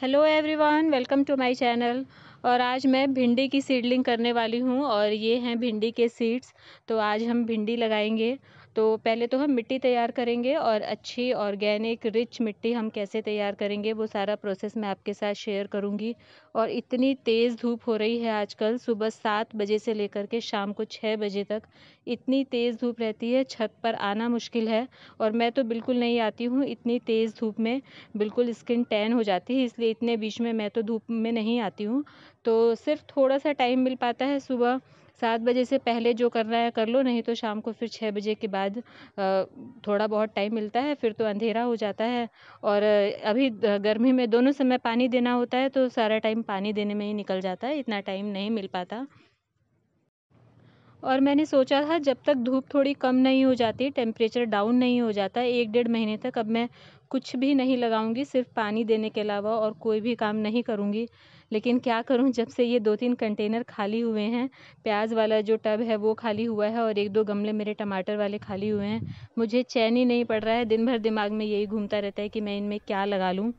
Hello everyone, welcome to my channel. और आज मैं भिंडी की सीडलिंग करने वाली हूँ और ये हैं भिंडी के सीड्स। तो आज हम भिंडी लगाएंगे। तो पहले तो हम मिट्टी तैयार करेंगे और अच्छी ऑर्गेनिक रिच मिट्टी हम कैसे तैयार करेंगे वो सारा प्रोसेस मैं आपके साथ शेयर करूँगी। और इतनी तेज़ धूप हो रही है आजकल, सुबह 7 बजे से लेकर के शाम को 6 बजे तक इतनी तेज़ धूप रहती है, छत पर आना मुश्किल है। और मैं तो बिल्कुल नहीं आती हूँ इतनी तेज़ धूप में, बिल्कुल स्किन टैन हो जाती है, इसलिए इतने बीच में मैं तो धूप में नहीं आती हूँ। तो सिर्फ थोड़ा सा टाइम मिल पाता है, सुबह 7 बजे से पहले जो करना है कर लो, नहीं तो शाम को फिर 6 बजे के बाद थोड़ा बहुत टाइम मिलता है, फिर तो अंधेरा हो जाता है। और अभी गर्मी में दोनों समय पानी देना होता है, तो सारा टाइम पानी देने में ही निकल जाता है, इतना टाइम नहीं मिल पाता। और मैंने सोचा था जब तक धूप थोड़ी कम नहीं हो जाती, टेम्परेचर डाउन नहीं हो जाता 1-1.5 महीने तक, अब मैं कुछ भी नहीं लगाऊंगी, सिर्फ पानी देने के अलावा और कोई भी काम नहीं करूंगी। लेकिन क्या करूं, जब से ये 2-3 कंटेनर खाली हुए हैं, प्याज वाला जो टब है वो खाली हुआ है और 1-2 गमले मेरे टमाटर वाले खाली हुए हैं, मुझे चैन ही नहीं पड़ रहा है। दिन भर दिमाग में यही घूमता रहता है कि मैं इनमें क्या लगा लूँ।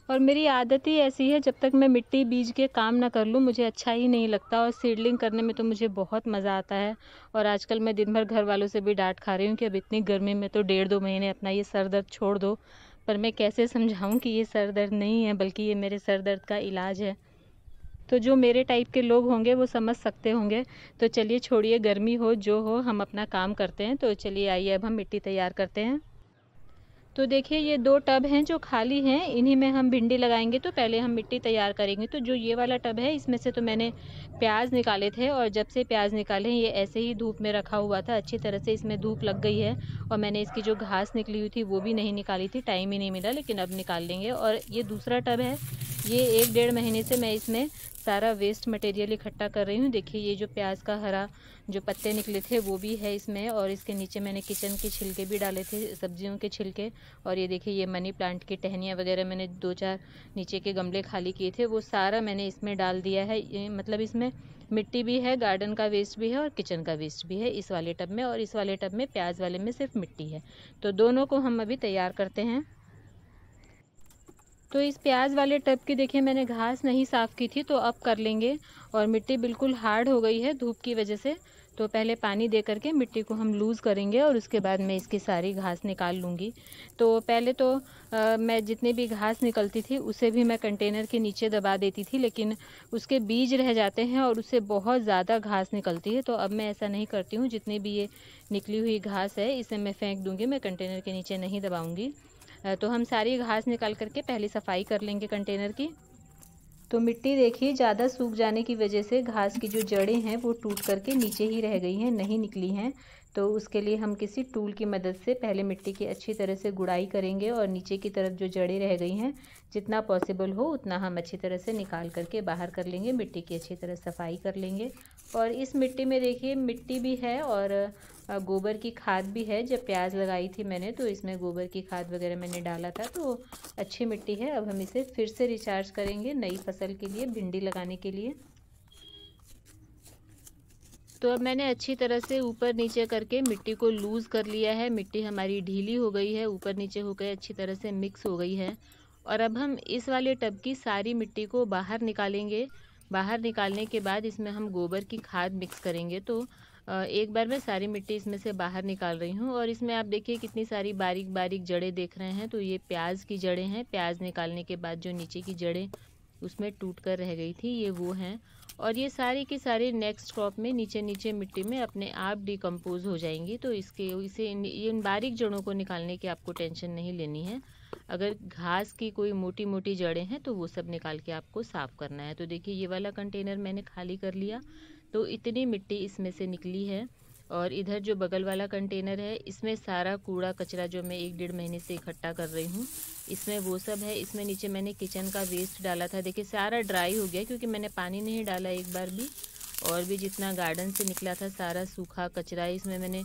और मेरी आदत ही ऐसी है, जब तक मैं मिट्टी बीज के काम ना कर लूँ मुझे अच्छा ही नहीं लगता। और सीडलिंग करने में तो मुझे बहुत मज़ा आता है। और आजकल मैं दिन भर घर वालों से भी डांट खा रही हूँ कि अब इतनी गर्मी में तो 1.5-2 महीने अपना ये सर दर्द छोड़ दो। पर मैं कैसे समझाऊँ कि ये सर दर्द नहीं है, बल्कि ये मेरे सर दर्द का इलाज है। तो जो मेरे टाइप के लोग होंगे वो समझ सकते होंगे। तो चलिए, छोड़िए, गर्मी हो जो हो, हम अपना काम करते हैं। तो चलिए आइए अब हम मिट्टी तैयार करते हैं। तो देखिए, ये 2 टब हैं जो खाली हैं, इन्हीं में हम भिंडी लगाएंगे। तो पहले हम मिट्टी तैयार करेंगे। तो जो ये वाला टब है, इसमें से तो मैंने प्याज निकाले थे, और जब से प्याज निकाले हैं ये ऐसे ही धूप में रखा हुआ था, अच्छी तरह से इसमें धूप लग गई है। और मैंने इसकी जो घास निकली हुई थी वो भी नहीं निकाली थी, टाइम ही नहीं मिला, लेकिन अब निकाल लेंगे। और ये दूसरा टब है, ये 1-1.5 महीने से मैं इसमें सारा वेस्ट मटेरियल इकट्ठा कर रही हूँ। देखिए, ये जो प्याज का हरा जो पत्ते निकले थे वो भी है इसमें, और इसके नीचे मैंने किचन के छिलके भी डाले थे, सब्जियों के छिलके। और ये देखिए, ये मनी प्लांट की टहनियाँ वगैरह मैंने 2-4 नीचे के गमले खाली किए थे, वो सारा मैंने इसमें डाल दिया है। ये मतलब इसमें मिट्टी भी है, गार्डन का वेस्ट भी है और किचन का वेस्ट भी है इस वाले टब में। और इस वाले टब में, प्याज वाले में, सिर्फ मिट्टी है। तो दोनों को हम अभी तैयार करते हैं। तो इस प्याज वाले टब की देखिए, मैंने घास नहीं साफ़ की थी, तो अब कर लेंगे। और मिट्टी बिल्कुल हार्ड हो गई है धूप की वजह से। तो पहले पानी दे करके मिट्टी को हम लूज़ करेंगे और उसके बाद मैं इसकी सारी घास निकाल लूँगी। तो पहले तो मैं जितनी भी घास निकलती थी उसे भी मैं कंटेनर के नीचे दबा देती थी, लेकिन उसके बीज रह जाते हैं और उससे बहुत ज़्यादा घास निकलती है। तो अब मैं ऐसा नहीं करती हूँ, जितनी भी ये निकली हुई घास है इसे मैं फेंक दूँगी, मैं कंटेनर के नीचे नहीं दबाऊँगी। तो हम सारी घास निकाल करके पहले सफाई कर लेंगे कंटेनर की। तो मिट्टी देखिए, ज़्यादा सूख जाने की वजह से घास की जो जड़ें हैं वो टूट करके नीचे ही रह गई हैं, नहीं निकली हैं। तो उसके लिए हम किसी टूल की मदद से पहले मिट्टी की अच्छी तरह से गुड़ाई करेंगे, और नीचे की तरफ जो जड़ें रह गई हैं, जितना पॉसिबल हो उतना हम अच्छी तरह से निकाल करके बाहर कर लेंगे, मिट्टी की अच्छी तरह सफाई कर लेंगे। और इस मिट्टी में देखिए, मिट्टी भी है और गोबर की खाद भी है। जब प्याज लगाई थी मैंने तो इसमें गोबर की खाद वगैरह मैंने डाला था, तो अच्छी मिट्टी है। अब हम इसे फिर से रिचार्ज करेंगे नई फसल के लिए, भिंडी लगाने के लिए। तो अब मैंने अच्छी तरह से ऊपर नीचे करके मिट्टी को लूज़ कर लिया है। मिट्टी हमारी ढीली हो गई है, ऊपर नीचे हो गए, अच्छी तरह से मिक्स हो गई है। और अब हम इस वाले टब की सारी मिट्टी को बाहर निकालेंगे। बाहर निकालने के बाद इसमें हम गोबर की खाद मिक्स करेंगे। तो एक बार मैं सारी मिट्टी इसमें से बाहर निकाल रही हूँ। और इसमें आप देखिए कितनी सारी बारीक बारीक जड़ें देख रहे हैं, तो ये प्याज की जड़ें हैं। प्याज निकालने के बाद जो नीचे की जड़ें उसमें टूट कर रह गई थी, ये वो हैं। और ये सारी की सारी नेक्स्ट क्रॉप में नीचे नीचे मिट्टी में अपने आप डिकम्पोज हो जाएंगी। तो इसे इन बारीक जड़ों को निकालने की आपको टेंशन नहीं लेनी है। अगर घास की कोई मोटी मोटी जड़ें हैं तो वो सब निकाल के आपको साफ़ करना है। तो देखिए, ये वाला कंटेनर मैंने खाली कर लिया, तो इतनी मिट्टी इसमें से निकली है। और इधर जो बगल वाला कंटेनर है, इसमें सारा कूड़ा कचरा जो मैं 1-1.5 महीने से इकट्ठा कर रही हूँ, इसमें वो सब है। इसमें नीचे मैंने किचन का वेस्ट डाला था, देखिए सारा ड्राई हो गया क्योंकि मैंने पानी नहीं डाला एक बार भी। और भी जितना गार्डन से निकला था सारा सूखा कचरा, इसमें मैंने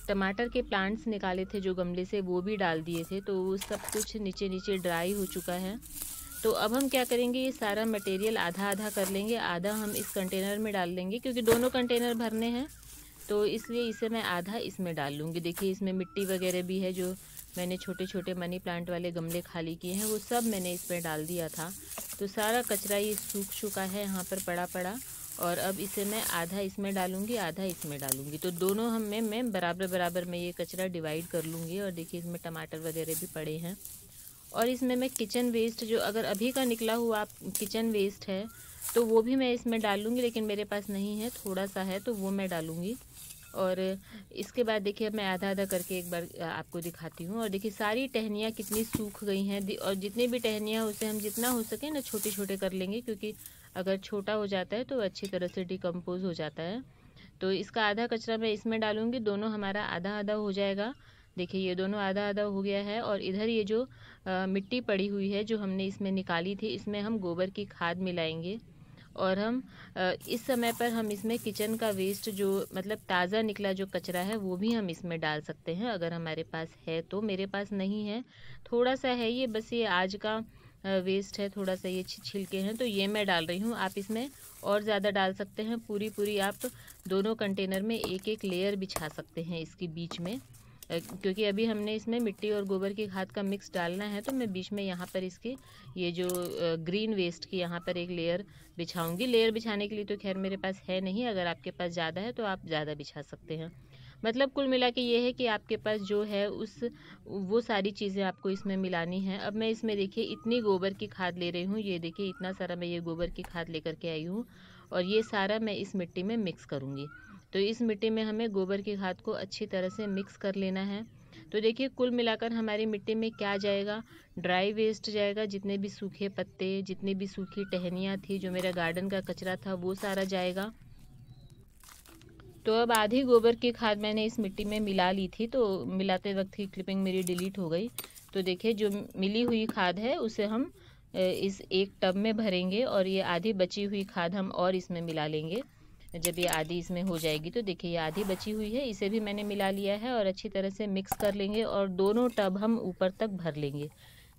टमाटर के प्लांट्स निकाले थे जो गमले से, वो भी डाल दिए थे। तो वो सब कुछ नीचे नीचे ड्राई हो चुका है। तो अब हम क्या करेंगे, ये सारा मटेरियल आधा आधा कर लेंगे। आधा हम इस कंटेनर में डाल देंगे क्योंकि दोनों कंटेनर भरने हैं, तो इसलिए इसे मैं आधा इसमें डाल लूँगी। देखिए, इसमें मिट्टी वगैरह भी है जो मैंने छोटे छोटे मनी प्लांट वाले गमले खाली किए हैं, वो सब मैंने इसमें डाल दिया था। तो सारा कचरा ये सूख चुका है यहाँ पर पड़ा पड़ा। और अब इसे मैं आधा इसमें डालूंगी, आधा इसमें डालूंगी। तो दोनों मैं बराबर बराबर में ये कचरा डिवाइड कर लूँगी। और देखिए इसमें टमाटर वगैरह भी पड़े हैं। और इसमें मैं किचन वेस्ट, जो अगर अभी का निकला हुआ किचन वेस्ट है तो वो भी मैं इसमें डाल लूँगी, लेकिन मेरे पास नहीं है, थोड़ा सा है तो वो मैं डालूँगी। और इसके बाद देखिए अब मैं आधा आधा करके एक बार आपको दिखाती हूँ। और देखिए सारी टहनियाँ कितनी सूख गई हैं। और जितनी भी टहनियाँ उसे हम जितना हो सके ना छोटे छोटे कर लेंगे, क्योंकि अगर छोटा हो जाता है तो अच्छी तरह से डिकम्पोज हो जाता है। तो इसका आधा कचरा मैं इसमें डालूँगी, दोनों हमारा आधा आधा हो जाएगा। देखिए ये दोनों आधा आधा हो गया है। और इधर ये जो मिट्टी पड़ी हुई है जो हमने इसमें निकाली थी, इसमें हम गोबर की खाद मिलाएंगे। और हम इस समय पर हम इसमें किचन का वेस्ट, जो मतलब ताज़ा निकला जो कचरा है, वो भी हम इसमें डाल सकते हैं अगर हमारे पास है तो। मेरे पास नहीं है, थोड़ा सा है ये, बस ये आज का वेस्ट है, थोड़ा सा ये छिलके हैं, तो ये मैं डाल रही हूँ। आप इसमें और ज़्यादा डाल सकते हैं, पूरी पूरी आप दोनों कंटेनर में एक एक लेयर बिछा सकते हैं इसके बीच में। क्योंकि अभी हमने इसमें मिट्टी और गोबर की खाद का मिक्स डालना है, तो मैं बीच में यहाँ पर इसकी ये जो ग्रीन वेस्ट की यहाँ पर एक लेयर बिछाऊंगी। लेयर बिछाने के लिए तो खैर मेरे पास है नहीं, अगर आपके पास ज़्यादा है तो आप ज़्यादा बिछा सकते हैं। मतलब कुल मिला के ये है कि आपके पास जो है वो सारी चीज़ें आपको इसमें मिलानी है। अब मैं इसमें देखिए इतनी गोबर की खाद ले रही हूँ, ये देखिए इतना सारा मैं ये गोबर की खाद लेकर के आई हूँ। और ये सारा मैं इस मिट्टी में मिक्स करूँगी। तो इस मिट्टी में हमें गोबर की खाद को अच्छी तरह से मिक्स कर लेना है। तो देखिए कुल मिलाकर हमारी मिट्टी में क्या जाएगा, ड्राई वेस्ट जाएगा, जितने भी सूखे पत्ते, जितनी भी सूखी टहनियाँ थी, जो मेरा गार्डन का कचरा था, वो सारा जाएगा। तो अब आधी गोबर की खाद मैंने इस मिट्टी में मिला ली थी, तो मिलाते वक्त की क्लिपिंग मेरी डिलीट हो गई। तो देखिए जो मिली हुई खाद है उसे हम इस एक टब में भरेंगे, और ये आधी बची हुई खाद हम और इसमें मिला लेंगे। जब ये आधी इसमें हो जाएगी तो देखिए ये आधी बची हुई है, इसे भी मैंने मिला लिया है और अच्छी तरह से मिक्स कर लेंगे। और दोनों टब हम ऊपर तक भर लेंगे।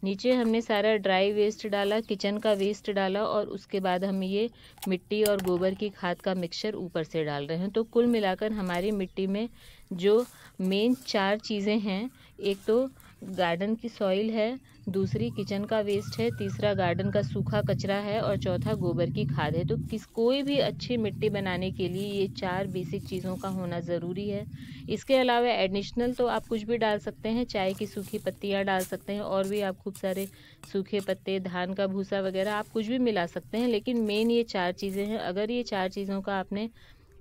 नीचे हमने सारा ड्राई वेस्ट डाला, किचन का वेस्ट डाला, और उसके बाद हम ये मिट्टी और गोबर की खाद का मिक्सचर ऊपर से डाल रहे हैं। तो कुल मिलाकर हमारी मिट्टी में जो मेन 4 चीज़ें हैं, एक तो गार्डन की सॉइल है, दूसरी किचन का वेस्ट है, तीसरा गार्डन का सूखा कचरा है, और चौथा गोबर की खाद है। तो कोई भी अच्छी मिट्टी बनाने के लिए ये 4 बेसिक चीज़ों का होना ज़रूरी है। इसके अलावा एडिशनल तो आप कुछ भी डाल सकते हैं, चाय की सूखी पत्तियाँ डाल सकते हैं, और भी आप खूब सारे सूखे पत्ते, धान का भूसा वगैरह आप कुछ भी मिला सकते हैं। लेकिन मेन ये 4 चीज़ें हैं। अगर ये 4 चीज़ों का आपने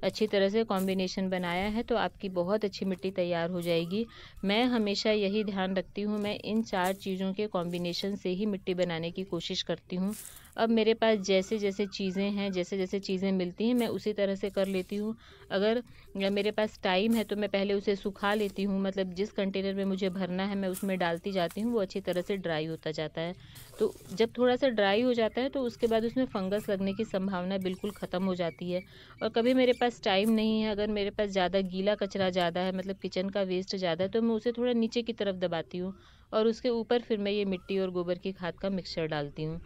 अच्छी तरह से कॉम्बिनेशन बनाया है तो आपकी बहुत अच्छी मिट्टी तैयार हो जाएगी। मैं हमेशा यही ध्यान रखती हूँ, मैं इन 4 चीज़ों के कॉम्बिनेशन से ही मिट्टी बनाने की कोशिश करती हूँ। अब मेरे पास जैसे जैसे चीज़ें हैं, जैसे जैसे चीज़ें मिलती हैं, मैं उसी तरह से कर लेती हूँ। अगर मेरे पास टाइम है तो मैं पहले उसे सुखा लेती हूँ, मतलब जिस कंटेनर में मुझे भरना है मैं उसमें डालती जाती हूँ, वो अच्छी तरह से ड्राई होता जाता है। तो जब थोड़ा सा ड्राई हो जाता है तो उसके बाद उसमें फंगस लगने की संभावना बिल्कुल ख़त्म हो जाती है। और कभी मेरे पास टाइम नहीं है, अगर मेरे पास ज़्यादा गीला कचरा ज़्यादा है, मतलब किचन का वेस्ट ज़्यादा है, तो मैं उसे थोड़ा नीचे की तरफ दबाती हूँ, और उसके ऊपर फिर मैं ये मिट्टी और गोबर की खाद का मिक्सचर डालती हूँ।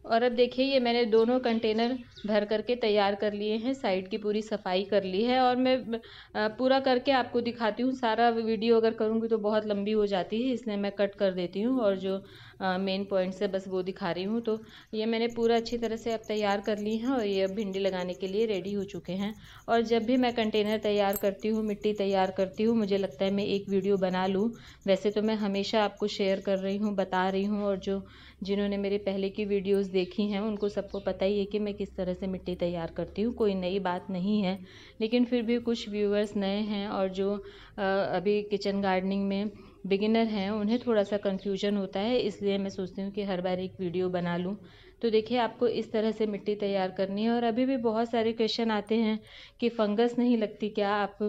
और अब देखिए ये मैंने दोनों कंटेनर भर करके तैयार कर लिए हैं, साइड की पूरी सफाई कर ली है। और मैं पूरा करके आपको दिखाती हूँ। सारा वीडियो अगर करूँगी तो बहुत लंबी हो जाती है, इसलिए मैं कट कर देती हूँ, और जो मेन पॉइंट्स है बस वो दिखा रही हूँ। तो ये मैंने पूरा अच्छी तरह से अब तैयार कर ली हैं, और ये अब भिंडी लगाने के लिए रेडी हो चुके हैं। और जब भी मैं कंटेनर तैयार करती हूँ, मिट्टी तैयार करती हूँ, मुझे लगता है मैं एक वीडियो बना लूँ। वैसे तो मैं हमेशा आपको शेयर कर रही हूँ, बता रही हूँ, और जिन्होंने मेरे पहले की वीडियोस देखी हैं उनको सबको पता ही है कि मैं किस तरह से मिट्टी तैयार करती हूँ, कोई नई बात नहीं है। लेकिन फिर भी कुछ व्यूअर्स नए हैं, और जो अभी किचन गार्डनिंग में बिगिनर हैं, उन्हें थोड़ा सा कन्फ्यूजन होता है, इसलिए मैं सोचती हूँ कि हर बार एक वीडियो बना लूँ। तो देखिए आपको इस तरह से मिट्टी तैयार करनी है। और अभी भी बहुत सारे क्वेश्चन आते हैं कि फंगस नहीं लगती क्या, आप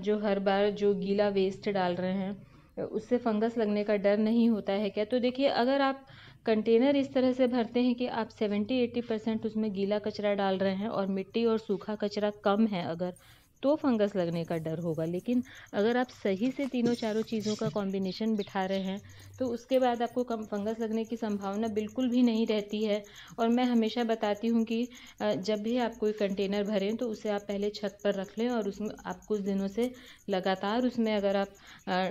जो हर बार जो गीला वेस्ट डाल रहे हैं उससे फंगस लगने का डर नहीं होता है क्या। तो देखिए अगर आप कंटेनर इस तरह से भरते हैं कि आप 70-80% उसमें गीला कचरा डाल रहे हैं और मिट्टी और सूखा कचरा कम है अगर, तो फंगस लगने का डर होगा। लेकिन अगर आप सही से तीनों चारों चीज़ों का कॉम्बिनेशन बिठा रहे हैं तो उसके बाद आपको कम फंगस लगने की संभावना बिल्कुल भी नहीं रहती है। और मैं हमेशा बताती हूँ कि जब भी आप कोई कंटेनर भरें तो उसे आप पहले छत पर रख लें, और उसमें आप कुछ दिनों से लगातार उसमें अगर आप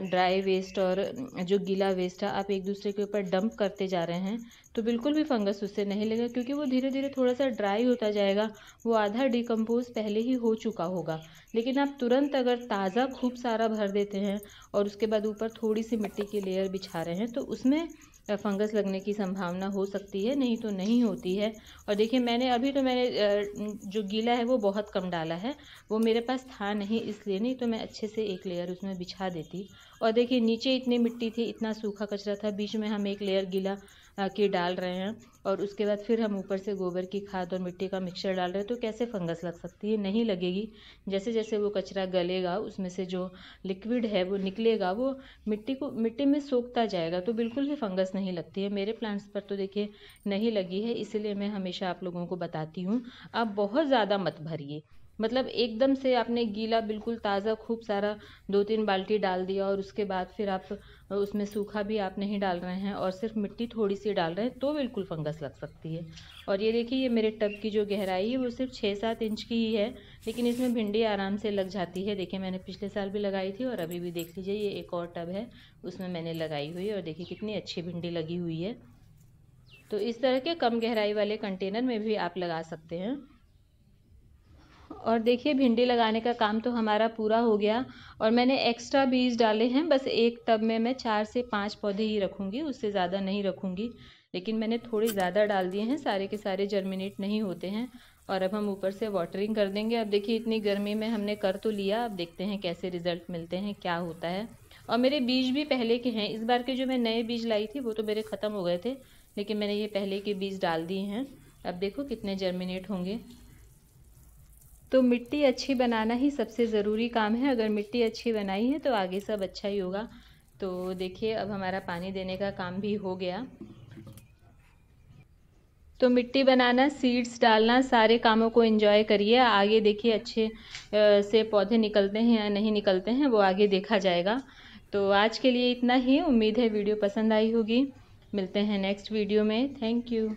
ड्राई वेस्ट और जो गीला वेस्ट है आप एक दूसरे के ऊपर डंप करते जा रहे हैं तो बिल्कुल भी फंगस उससे नहीं लगेगा, क्योंकि वो धीरे धीरे थोड़ा सा ड्राई होता जाएगा, वो आधा डिकम्पोज पहले ही हो चुका होगा। लेकिन आप तुरंत अगर ताज़ा खूब सारा भर देते हैं और उसके बाद ऊपर थोड़ी सी मिट्टी की लेयर बिछा रहे हैं तो उसमें फंगस लगने की संभावना हो सकती है, नहीं तो नहीं होती है। और देखिए मैंने अभी तो मैंने जो गीला है वो बहुत कम डाला है, वो मेरे पास था नहीं इसलिए, नहीं तो मैं अच्छे से एक लेयर उसमें बिछा देती। और देखिए नीचे इतनी मिट्टी थी, इतना सूखा कचरा था, बीच में हम एक लेयर गीला की डाल रहे हैं और उसके बाद फिर हम ऊपर से गोबर की खाद और मिट्टी का मिक्सचर डाल रहे हैं, तो कैसे फंगस लग सकती है? नहीं लगेगी। जैसे जैसे वो कचरा गलेगा उसमें से जो लिक्विड है वो निकलेगा, वो मिट्टी में सोखता जाएगा, तो बिल्कुल भी फंगस नहीं लगती है। मेरे प्लांट्स पर तो देखिए नहीं लगी है, इसलिए मैं हमेशा आप लोगों को बताती हूँ आप बहुत ज़्यादा मत भरिए। मतलब एकदम से आपने गीला बिल्कुल ताज़ा खूब सारा 2-3 बाल्टी डाल दिया और उसके बाद फिर आप उसमें सूखा भी आप नहीं डाल रहे हैं और सिर्फ मिट्टी थोड़ी सी डाल रहे हैं तो बिल्कुल फंगस लग सकती है। और ये देखिए ये मेरे टब की जो गहराई है वो सिर्फ 6-7 इंच की ही है, लेकिन इसमें भिंडी आराम से लग जाती है। देखिए मैंने पिछले साल भी लगाई थी और अभी भी देख लीजिए ये एक और टब है उसमें मैंने लगाई हुई है और देखिए कितनी अच्छी भिंडी लगी हुई है। तो इस तरह के कम गहराई वाले कंटेनर में भी आप लगा सकते हैं। और देखिए भिंडी लगाने का काम तो हमारा पूरा हो गया और मैंने एक्स्ट्रा बीज डाले हैं। बस एक टब में मैं 4 से 5 पौधे ही रखूँगी, उससे ज़्यादा नहीं रखूँगी, लेकिन मैंने थोड़े ज़्यादा डाल दिए हैं, सारे के सारे जर्मिनेट नहीं होते हैं। और अब हम ऊपर से वाटरिंग कर देंगे। अब देखिए इतनी गर्मी में हमने कर तो लिया, अब देखते हैं कैसे रिजल्ट मिलते हैं, क्या होता है। और मेरे बीज भी पहले के हैं, इस बार के जो मैं नए बीज लाई थी वो तो मेरे ख़त्म हो गए थे, लेकिन मैंने ये पहले के बीज डाल दिए हैं। अब देखो कितने जर्मिनेट होंगे। तो मिट्टी अच्छी बनाना ही सबसे ज़रूरी काम है, अगर मिट्टी अच्छी बनाई है तो आगे सब अच्छा ही होगा। तो देखिए अब हमारा पानी देने का काम भी हो गया। तो मिट्टी बनाना, सीड्स डालना, सारे कामों को एंजॉय करिए। आगे देखिए अच्छे से पौधे निकलते हैं या नहीं निकलते हैं वो आगे देखा जाएगा। तो आज के लिए इतना ही, उम्मीद है वीडियो पसंद आई होगी। मिलते हैं नेक्स्ट वीडियो में। Thank you.